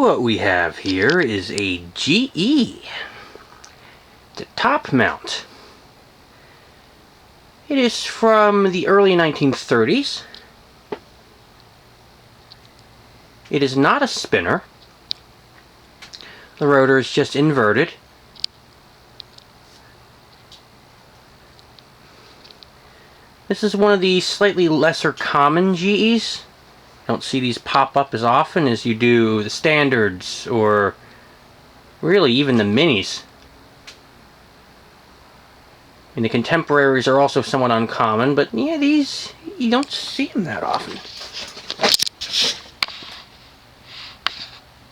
what we have here is a GE. It's a top mount. It is from the early 1930s. It is not a spinner. The rotor is just inverted. This is one of the slightly lesser common GEs. I don't see these pop up as often as you do the standards or really even the minis. I mean, the contemporaries are also somewhat uncommon, but yeah, these, you don't see them that often.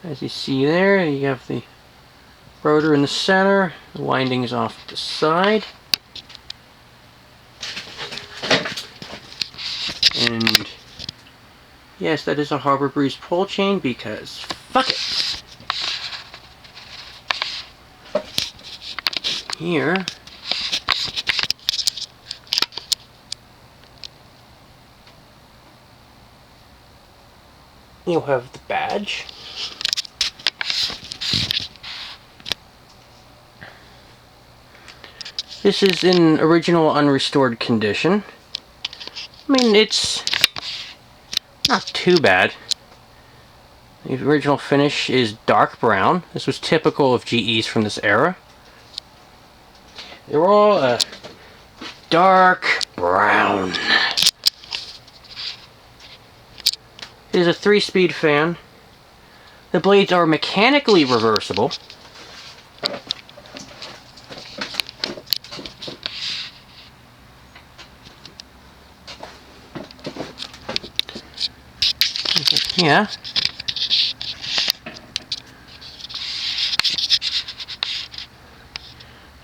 As you see there, you have the rotor in the center, the windings off to the side. And yes, that is a Harbor Breeze pull chain because fuck it. Here you'll have the badge. This is in original unrestored condition. I mean, it's not too bad. The original finish is dark brown. This was typical of GEs from this era. They were all a dark brown. It is a 3-speed fan. The blades are mechanically reversible. Yeah.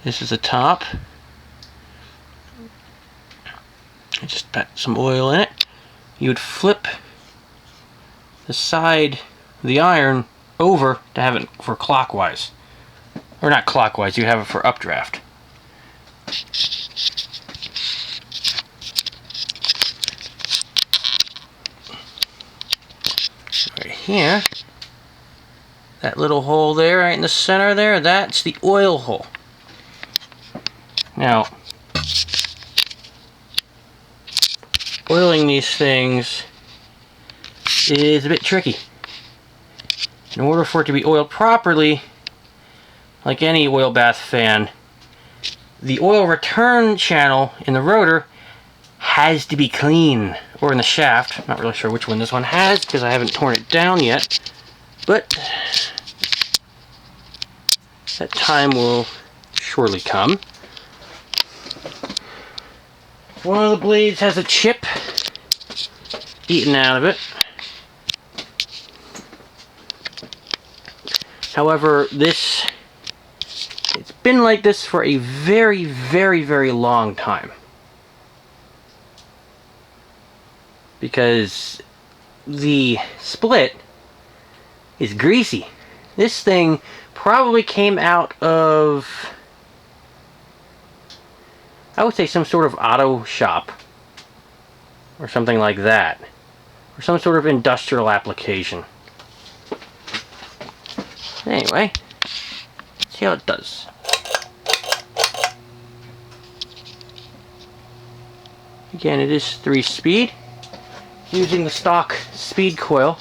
This is the top. I just put some oil in it. You would flip the side of the iron over to have it for clockwise. Or not clockwise, you have it for updraft. Right here, that little hole there, right in the center there, that's the oil hole. Now, oiling these things is a bit tricky. In order for it to be oiled properly, like any oil bath fan, the oil return channel in the rotor has to be clean, or in the shaft. I'm not really sure which one this one has because I haven't torn it down yet, but that time will surely come. One of the blades has a chip eaten out of it. However, it's been like this for a very, very, very long time. Because the split is greasy. This thing probably came out of, I would say, some sort of auto shop or something like that, or some sort of industrial application. Anyway, let's see how it does. Again, it is 3-speed, using the stock speed coil.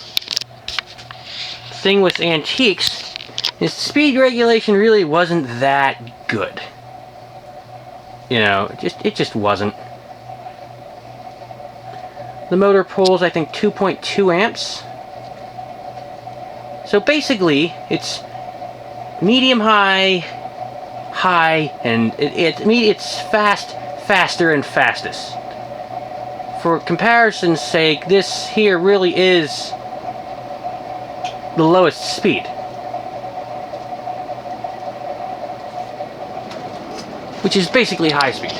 The thing with antiques is speed regulation really wasn't that good. You know, it just wasn't. The motor pulls, I think, 2.2 amps. So basically, it's medium high, and it's fast, faster, and fastest. For comparison's sake, this here really is the lowest speed. Which is basically high speed.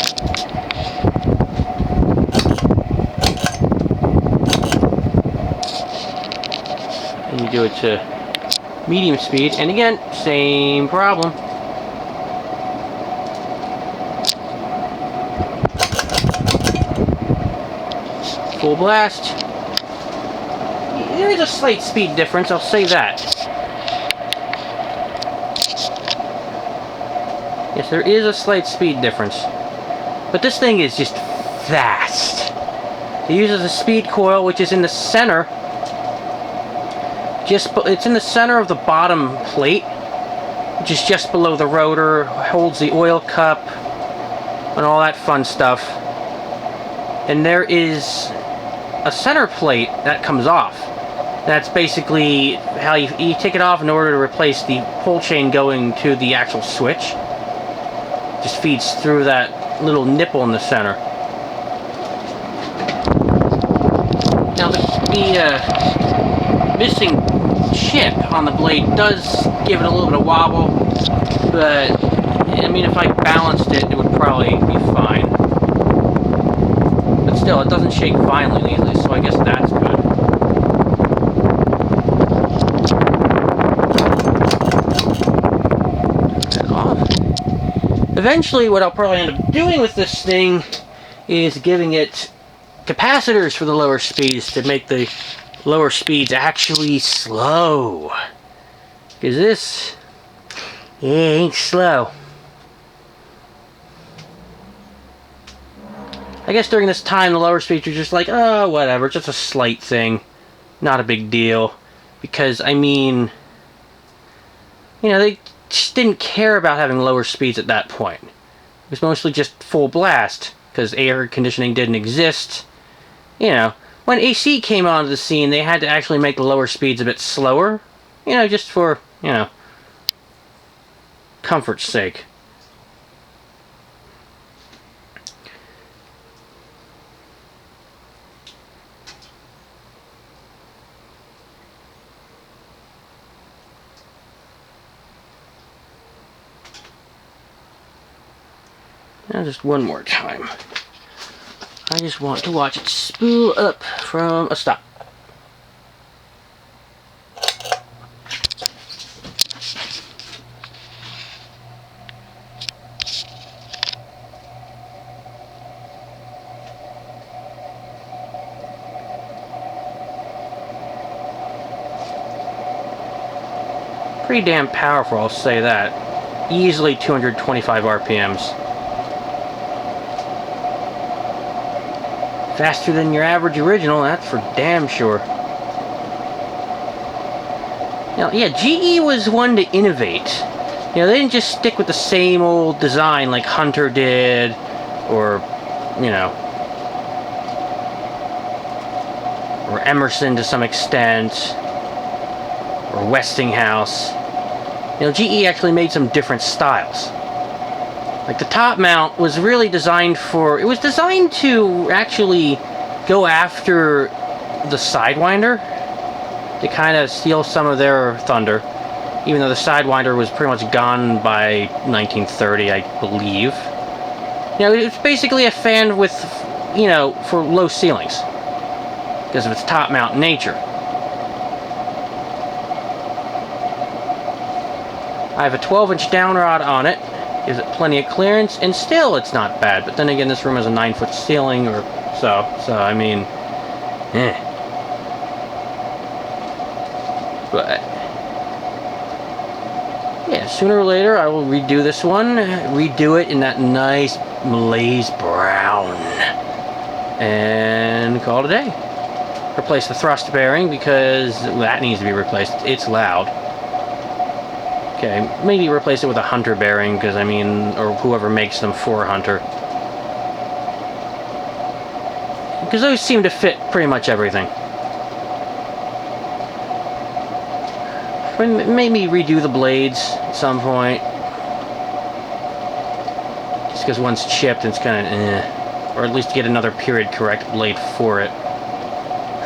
And you do it to medium speed, and again, same problem. Full blast. There is a slight speed difference, I'll say that. Yes, there is a slight speed difference. But this thing is just fast. It uses a speed coil, which is in the center. It's in the center of the bottom plate, which is just below the rotor, holds the oil cup, and all that fun stuff. And there is a center plate that comes off. That's basically how you take it off in order to replace the pull chain going to the actual switch. Just feeds through that little nipple in the center. Now the missing chip on the blade does give it a little bit of wobble, but I mean, if I balanced it, it would probably be fine. But still, it doesn't shake violently easily, so I guess that's good. And off. Eventually, what I'll probably end up doing with this thing is giving it capacitors for the lower speeds to make the lower speeds actually slow. Because this, yeah, ain't slow. I guess during this time, the lower speeds are just like, oh, whatever, just a slight thing. Not a big deal. Because, I mean, you know, they just didn't care about having lower speeds at that point. It was mostly just full blast, because air conditioning didn't exist. You know, when AC came onto the scene, they had to actually make the lower speeds a bit slower. You know, just for, you know, comfort's sake. Now just one more time. I just want to watch it spool up from a stop. Pretty damn powerful, I'll say that. Easily 225 RPMs. Faster than your average original, that's for damn sure. Now, yeah, GE was one to innovate. You know, they didn't just stick with the same old design like Hunter did, or, you know, or Emerson to some extent, or Westinghouse. You know, GE actually made some different styles. Like the top mount was really designed for, it was designed to actually go after the Sidewinder to kind of steal some of their thunder, even though the Sidewinder was pretty much gone by 1930, I believe. You know, it's basically a fan with, you know, for low ceilings because of its top mount nature. I have a 12-inch down rod on it. Gives it plenty of clearance, and still it's not bad. But then again, this room has a 9-foot ceiling or so. So, I mean, But, yeah, sooner or later I will redo this one. Redo it in that nice Malaise brown. And call it a day. Replace the thrust bearing because that needs to be replaced. It's loud. Okay, maybe replace it with a Hunter bearing, because, I mean, or whoever makes them for Hunter. Because those seem to fit pretty much everything. Maybe redo the blades at some point. Just because one's chipped, it's kind of or at least get another period correct blade for it.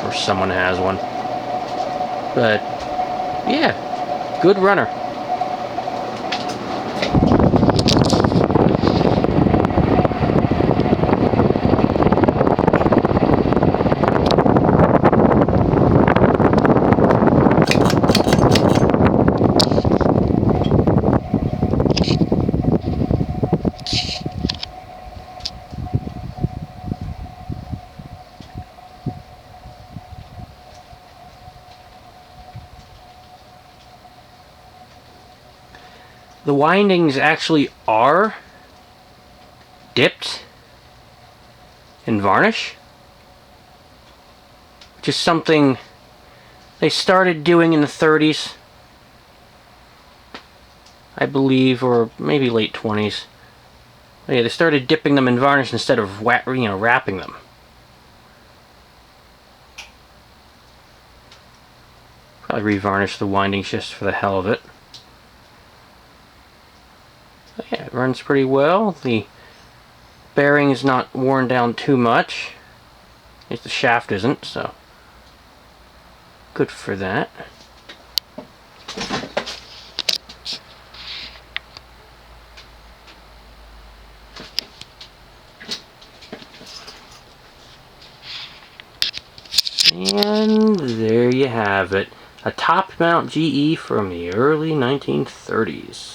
Or someone has one. But, yeah, good runner. the windings actually are dipped in varnish, which is something they started doing in the 30s, I believe, or maybe late 20s. Yeah, they started dipping them in varnish instead of wrapping them. Probably re-varnish the windings just for the hell of it. But yeah, it runs pretty well. The bearing is not worn down too much. At least the shaft isn't, so good for that. And there you have it. A top mount GE from the early 1930s.